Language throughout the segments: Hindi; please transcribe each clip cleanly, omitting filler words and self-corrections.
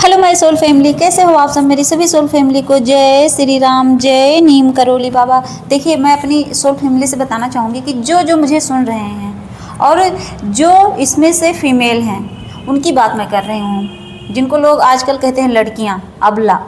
हेलो माय सोल फैमिली, कैसे हो आप सब। मेरी सभी सोल फैमिली को जय श्री राम, जय नीम करोली बाबा। देखिए, मैं अपनी सोल फैमिली से बताना चाहूँगी कि जो जो मुझे सुन रहे हैं और जो इसमें से फीमेल हैं उनकी बात मैं कर रही हूँ, जिनको लोग आजकल कहते हैं लड़कियाँ अबला।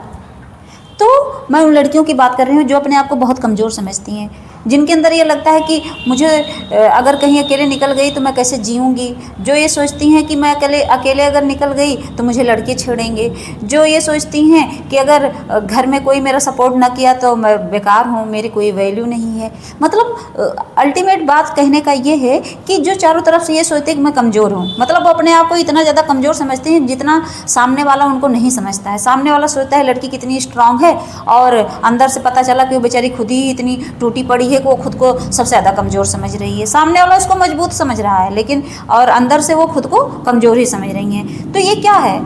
तो मैं उन लड़कियों की बात कर रही हूँ जो अपने आप को बहुत कमज़ोर समझती हैं, जिनके अंदर ये लगता है कि मुझे अगर कहीं अकेले निकल गई तो मैं कैसे जीऊँगी। जो ये सोचती हैं कि मैं अकेले अगर निकल गई तो मुझे लड़के छेड़ेंगे। जो ये सोचती हैं कि अगर घर में कोई मेरा सपोर्ट ना किया तो मैं बेकार हूँ, मेरी कोई वैल्यू नहीं है। मतलब अल्टीमेट बात कहने का ये है कि जो चारों तरफ से ये सोचते हैं कि मैं कमज़ोर हूँ, मतलब वो अपने आप को इतना ज़्यादा कमज़ोर समझते हैं जितना सामने वाला उनको नहीं समझता है। सामने वाला सोचता है लड़की कितनी स्ट्रांग है और अंदर से पता चला कि वो बेचारी खुद ही इतनी टूटी पड़ी है कि वो खुद को सबसे ज़्यादा कमज़ोर समझ रही है। सामने वाला उसको मजबूत समझ रहा है, लेकिन और अंदर से वो खुद को कमज़ोर ही समझ रही हैं। तो ये क्या है,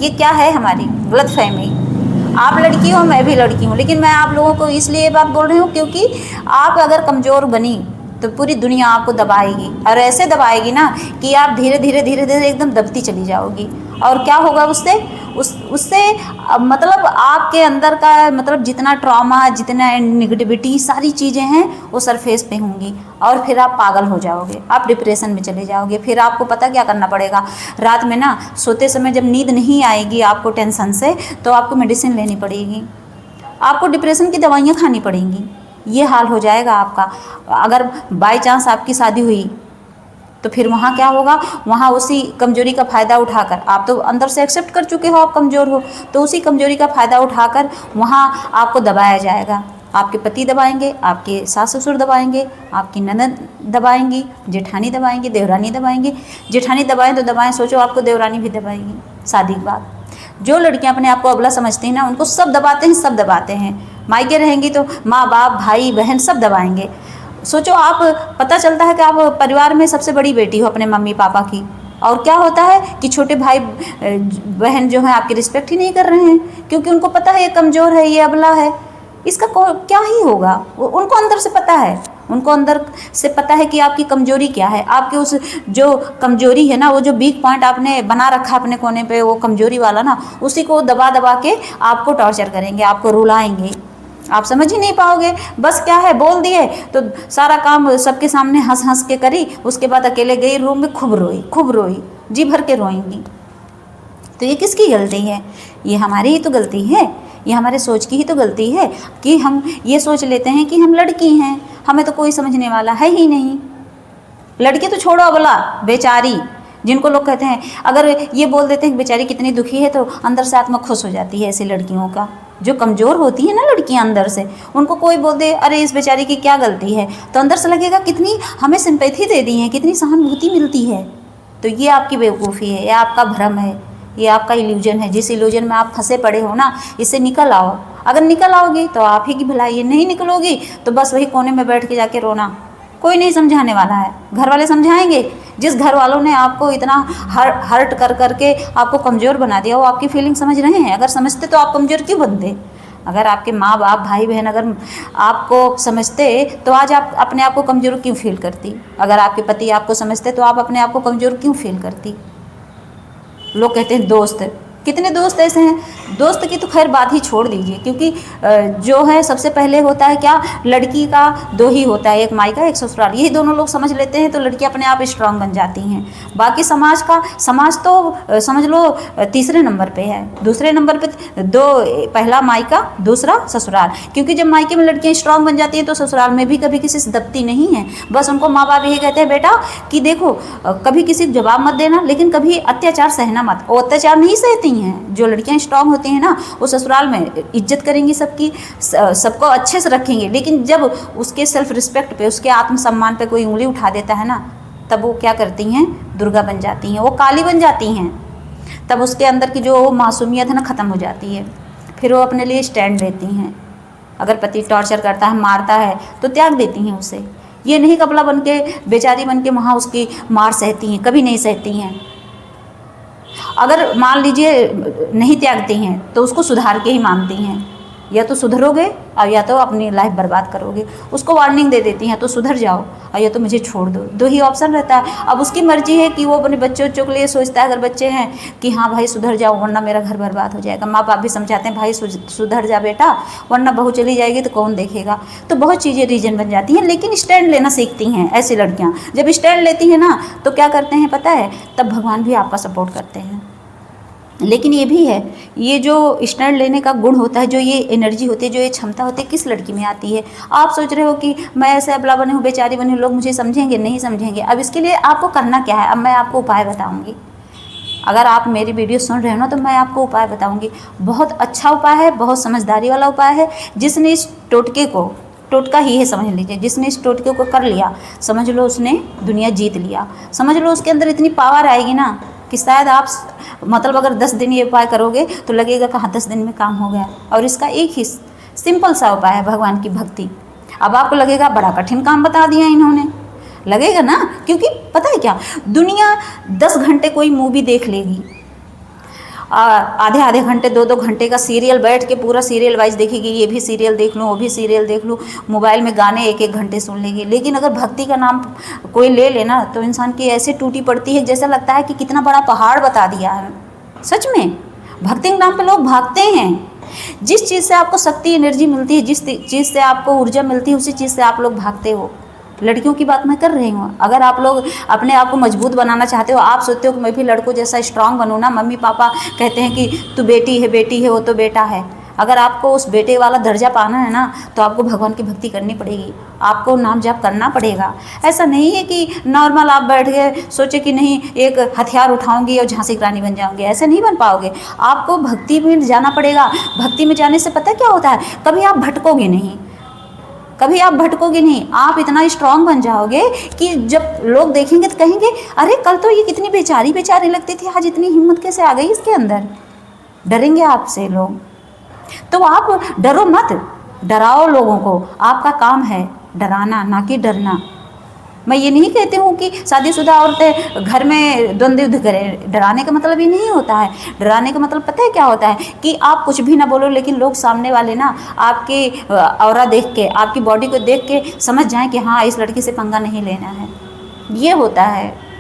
ये क्या है हमारी गलतफहमी। आप लड़की हो, मैं भी लड़की हूँ, लेकिन मैं आप लोगों को इसलिए बात बोल रही हूँ क्योंकि आप अगर कमज़ोर बनी तो पूरी दुनिया आपको दबाएगी, और ऐसे दबाएगी ना कि आप धीरे धीरे धीरे धीरे एकदम दबती चली जाओगी। और क्या होगा उससे उससे मतलब आपके अंदर का मतलब जितना ट्रॉमा, जितना निगेटिविटी, सारी चीज़ें हैं वो सरफेस पे होंगी, और फिर आप पागल हो जाओगे, आप डिप्रेशन में चले जाओगे। फिर आपको पता क्या करना पड़ेगा, रात में ना सोते समय जब नींद नहीं आएगी आपको टेंशन से, तो आपको मेडिसिन लेनी पड़ेगी, आपको डिप्रेशन की दवाइयाँ खानी पड़ेंगी। ये हाल हो जाएगा आपका। अगर बाय चांस आपकी शादी हुई तो फिर वहाँ क्या होगा, वहाँ उसी कमजोरी का फ़ायदा उठाकर, आप तो अंदर से एक्सेप्ट कर चुके हो आप कमज़ोर हो, तो उसी कमजोरी का फ़ायदा उठाकर वहाँ आपको दबाया जाएगा। आपके पति दबाएंगे, आपके सास ससुर दबाएंगे, आपकी ननद दबाएंगी, जेठानी दबाएंगी, देवरानी दबाएंगी। जेठानी दबाएं तो दबाएं, सोचो आपको देवरानी भी दबाएंगी शादी के बाद। जो लड़कियां अपने आप को अबला समझती हैं ना, उनको सब दबाते हैं, सब दबाते हैं। मायके रहेंगी तो माँ बाप भाई बहन सब दबाएंगे। सोचो आप, पता चलता है कि आप परिवार में सबसे बड़ी बेटी हो अपने मम्मी पापा की, और क्या होता है कि छोटे भाई बहन जो हैं आपकी रिस्पेक्ट ही नहीं कर रहे हैं, क्योंकि उनको पता है ये कमज़ोर है, ये अबला है, इसका क्या ही होगा। उनको अंदर से पता है, उनको अंदर से पता है कि आपकी कमजोरी क्या है। आपकी उस जो कमजोरी है ना, वो जो वीक पॉइंट आपने बना रखा अपने कोने पे, वो कमजोरी वाला ना, उसी को दबा दबा के आपको टॉर्चर करेंगे, आपको रुलाएंगे। आप समझ ही नहीं पाओगे। बस क्या है, बोल दिए तो सारा काम सबके सामने हंस हंस के करी, उसके बाद अकेले गई रूम में खूब रोई, जी भर के रोएंगी। तो ये किसकी गलती है? ये हमारी ही तो गलती है, ये हमारे सोच की ही तो गलती है कि हम ये सोच लेते हैं कि हम लड़की हैं, हमें तो कोई समझने वाला है ही नहीं। लड़की तो छोड़ो, अबला बेचारी जिनको लोग कहते हैं, अगर ये बोल देते हैं कि बेचारी कितनी दुखी है, तो अंदर से आत्मा खुश हो जाती है ऐसी लड़कियों का। जो कमज़ोर होती है ना लड़कियां अंदर से, उनको कोई बोल दे अरे इस बेचारी की क्या गलती है, तो अंदर से लगेगा कितनी हमें सिंपैथी दे दी है, कितनी सहानुभूति मिलती है। तो ये आपकी बेवकूफ़ी है, ये आपका भ्रम है, ये आपका इल्यूजन है। जिस इल्यूजन में आप फंसे पड़े हो ना, इससे निकल आओ। अगर निकल आओगी तो आप ही की भलाई है, नहीं निकलोगी तो बस वही कोने में बैठ के जाके रोना। कोई नहीं समझाने वाला है, घर वाले समझाएंगे। जिस घर वालों ने आपको इतना हर्ट कर करके आपको कमज़ोर बना दिया, वो आपकी फीलिंग समझ रहे हैं? अगर समझते तो आप कमज़ोर क्यों बनते? अगर आपके माँ बाप भाई बहन अगर आपको समझते तो आज आप अपने आप को कमज़ोर क्यों फील करती? अगर आपके पति आपको समझते तो आप अपने आप को कमज़ोर क्यों फील करती? लोग कहते हैं दोस्त, कितने दोस्त ऐसे हैं। दोस्त की तो खैर बात ही छोड़ दीजिए, क्योंकि जो है सबसे पहले होता है क्या, लड़की का दो ही होता है, एक मायका एक ससुराल। यही दोनों लोग समझ लेते हैं तो लड़की अपने आप स्ट्रांग बन जाती हैं। बाकी समाज तो समझ लो तीसरे नंबर पे है, दूसरे नंबर पे पहला मायका, दूसरा ससुराल। क्योंकि जब मायके में लड़कियाँ स्ट्रांग बन जाती हैं तो ससुराल में भी कभी किसी से दबती नहीं है। बस उनको माँ बाप यही कहते हैं बेटा कि देखो कभी किसी को जवाब मत देना, लेकिन कभी अत्याचार सहना मत। वो अत्याचार नहीं सहती हैं। जो लड़कियां स्ट्रांग होती हैं ना, वो ससुराल में इज्जत करेंगी सबकी, सबको अच्छे से रखेंगी, लेकिन जब उसके सेल्फ रिस्पेक्ट पे, उसके आत्मसम्मान पे कोई उंगली उठा देता है ना, तब वो क्या करती हैं, दुर्गा बन जाती हैं, वो काली बन जाती हैं। तब उसके अंदर की जो मासूमियत है ना ख़त्म हो जाती है, फिर वो अपने लिए स्टैंड लेती हैं। अगर पति टॉर्चर करता है, मारता है, तो त्याग देती हैं उसे। ये नहीं कपला बन के, बेचारी बन के वहाँ उसकी मार सहती हैं, कभी नहीं सहती हैं। अगर मान लीजिए नहीं त्यागती हैं तो उसको सुधार के ही मानती हैं। या तो सुधरोगे और या तो अपनी लाइफ बर्बाद करोगे। उसको वार्निंग दे देती हैं तो सुधर जाओ और या तो मुझे छोड़ दो, 2 ही ऑप्शन रहता है। अब उसकी मर्जी है कि वो अपने बच्चों के लिए सोचता है, अगर बच्चे हैं कि हाँ भाई सुधर जाओ वरना मेरा घर बर्बाद हो जाएगा। माँ बाप भी समझाते हैं भाई सुधर जा बेटा वरना बहू चली जाएगी तो कौन देखेगा। तो बहुत चीज़ें रीजन बन जाती हैं, लेकिन स्टैंड लेना सीखती हैं ऐसी लड़कियाँ। जब स्टैंड लेती हैं ना तो क्या करते हैं पता है, तब भगवान भी आपका सपोर्ट करते हैं। लेकिन ये भी है, ये जो स्टैंड लेने का गुण होता है, जो ये एनर्जी होती है, जो ये क्षमता होती है, किस लड़की में आती है। आप सोच रहे हो कि मैं ऐसे अबला बनी हूँ, बेचारी बनी हूँ, लोग मुझे समझेंगे, नहीं समझेंगे। अब इसके लिए आपको करना क्या है, अब मैं आपको उपाय बताऊँगी। अगर आप मेरी वीडियो सुन रहे हो ना तो मैं आपको उपाय बताऊँगी। बहुत अच्छा उपाय है, बहुत समझदारी वाला उपाय है। जिसने इस टोटके को, टोटका ही है समझ लीजिए, जिसने इस टोटके को कर लिया समझ लो उसने दुनिया जीत लिया। समझ लो उसके अंदर इतनी पावर आएगी ना कि शायद आप मतलब अगर 10 दिन ये उपाय करोगे तो लगेगा कि हाँ 10 दिन में काम हो गया। और इसका एक ही सिंपल सा उपाय है, भगवान की भक्ति। अब आपको लगेगा बड़ा कठिन काम बता दिया इन्होंने, लगेगा ना, क्योंकि पता है क्या, दुनिया 10 घंटे कोई मूवी देख लेगी, आधे आधे घंटे 2-2 घंटे का सीरियल बैठ के पूरा सीरियल वाइज देखेगी, ये भी सीरियल देख लूँ वो भी सीरियल देख लूँ, मोबाइल में गाने 1-1 घंटे सुन लेगी। लेकिन अगर भक्ति का नाम कोई ले लेना तो इंसान की ऐसे टूटी पड़ती है जैसा लगता है कि कितना बड़ा पहाड़ बता दिया है। सच में भक्ति के नाम पे लोग भागते हैं। जिस चीज़ से आपको शक्ति एनर्जी मिलती है, जिस चीज़ से आपको ऊर्जा मिलती है, उसी चीज़ से आप लोग भागते हो। लड़कियों की बात मैं कर रही हूँ। अगर आप लोग अपने आप को मजबूत बनाना चाहते हो, आप सोचते हो कि मैं भी लड़कों जैसा स्ट्रांग बनूँ ना, मम्मी पापा कहते हैं कि तू बेटी है वो तो बेटा है। अगर आपको उस बेटे वाला दर्जा पाना है ना तो आपको भगवान की भक्ति करनी पड़ेगी, आपको नाम जाप करना पड़ेगा। ऐसा नहीं है कि नॉर्मल आप बैठ गए सोचे कि नहीं एक हथियार उठाऊंगी और झांसी की रानी बन जाऊंगी, ऐसे नहीं बन पाओगे। आपको भक्ति में जाना पड़ेगा। भक्ति में जाने से पता क्या होता है, कभी आप भटकोगे नहीं, कभी आप भटकोगे नहीं। आप इतना स्ट्रांग बन जाओगे कि जब लोग देखेंगे तो कहेंगे अरे कल तो ये कितनी बेचारी बेचारी लगती थी, आज इतनी हिम्मत कैसे आ गई इसके अंदर। डरेंगे आपसे लोग, तो आप डरो मत, डराओ लोगों को। आपका काम है डराना, ना कि डरना। मैं ये नहीं कहती हूँ कि शादीशुदा औरतें घर में द्वंद्व युद्ध करें, डराने का मतलब ये नहीं होता है। डराने का मतलब पता है क्या होता है कि आप कुछ भी ना बोलो लेकिन लोग सामने वाले ना आपकी औरा देख के, आपकी बॉडी को देख के समझ जाएं कि हाँ इस लड़की से पंगा नहीं लेना है। ये होता है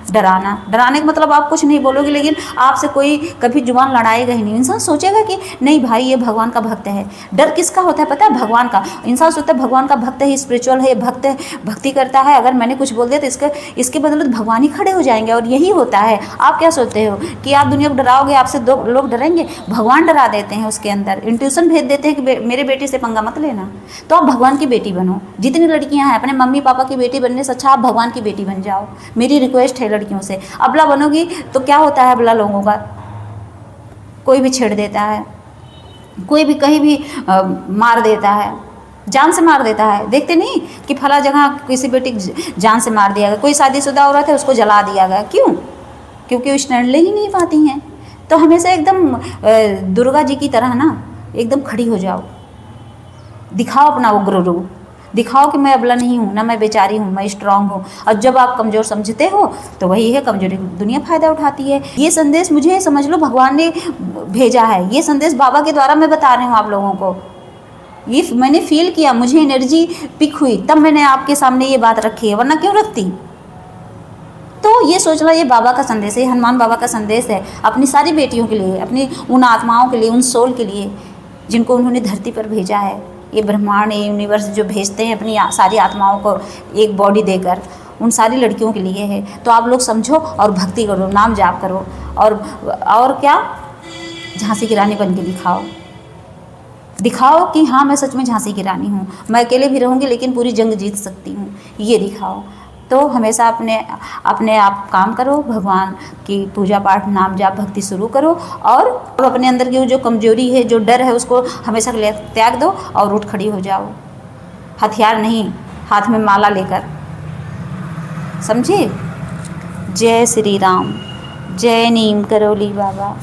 डराना। डराने का मतलब आप कुछ नहीं बोलोगे लेकिन आपसे कोई कभी जुबान लड़ाएगा ही नहीं। इंसान सोचेगा कि नहीं भाई ये भगवान का भक्त है। डर किसका होता है पता है, भगवान का। इंसान सोचता है भगवान का भक्त है, स्पिरिचुअल है, भक्त है, भक्ति करता है, अगर मैंने कुछ बोल दिया तो इसके बदले तो भगवान ही खड़े हो जाएंगे। और यही होता है। आप क्या सोचते हो कि आप दुनिया को डराओगे, आपसे 2 लोग डरेंगे? भगवान डरा देते हैं, उसके अंदर इंट्यूशन भेज देते हैं कि मेरे बेटे से पंगा मत लेना। तो आप भगवान की बेटी बनो। जितनी लड़कियां हैं अपने मम्मी पापा की बेटी बनने से अच्छा आप भगवान की बेटी बन जाओ। मेरी रिक्वेस्ट है लड़कियों से। अबला बनोगी तो क्या होता है, अबला लोगों का कोई भी छेड़ देता है, कोई भी कहीं भी मार देता है, जान से मार देता है। देखते नहीं कि फला जगह किसी बेटी जान से मार दिया गया, कोई शादीशुदा औरत है उसको जला दिया गया। क्यों? क्योंकि वो स्टैंड ले ही नहीं पाती हैं। तो हमेशा एकदम दुर्गा जी की तरह ना एकदम खड़ी हो जाओ, दिखाओ अपना उग्र रूप, दिखाओ कि मैं अबला नहीं हूँ ना, मैं बेचारी हूँ, मैं स्ट्रांग हूँ। और जब आप कमज़ोर समझते हो तो वही है कमजोरी, दुनिया फ़ायदा उठाती है। ये संदेश मुझे समझ लो भगवान ने भेजा है, ये संदेश बाबा के द्वारा मैं बता रही हूँ आप लोगों को। ये मैंने फील किया, मुझे एनर्जी पिक हुई, तब मैंने आपके सामने ये बात रखी है, वरना क्यों रखती। तो ये सोचना ये बाबा का संदेश है, हनुमान बाबा का संदेश है अपनी सारी बेटियों के लिए, अपनी उन आत्माओं के लिए, उन सोल के लिए जिनको उन्होंने धरती पर भेजा है। ये ब्रह्मांड, ये यूनिवर्स जो भेजते हैं अपनी सारी आत्माओं को एक बॉडी देकर, उन सारी लड़कियों के लिए है। तो आप लोग समझो और भक्ति करो, नाम जाप करो, और क्या, झांसी की रानी बन के दिखाओ कि हाँ मैं सच में झांसी की रानी हूँ, मैं अकेले भी रहूँगी लेकिन पूरी जंग जीत सकती हूँ, ये दिखाओ। तो हमेशा अपने आप काम करो, भगवान की पूजा पाठ, नाम जाप, भक्ति शुरू करो, और अपने अंदर की जो कमजोरी है, जो डर है, उसको हमेशा के लिए त्याग दो और उठ खड़ी हो जाओ। हथियार नहीं, हाथ में माला लेकर, समझे। जय श्री राम, जय नीम करोली बाबा।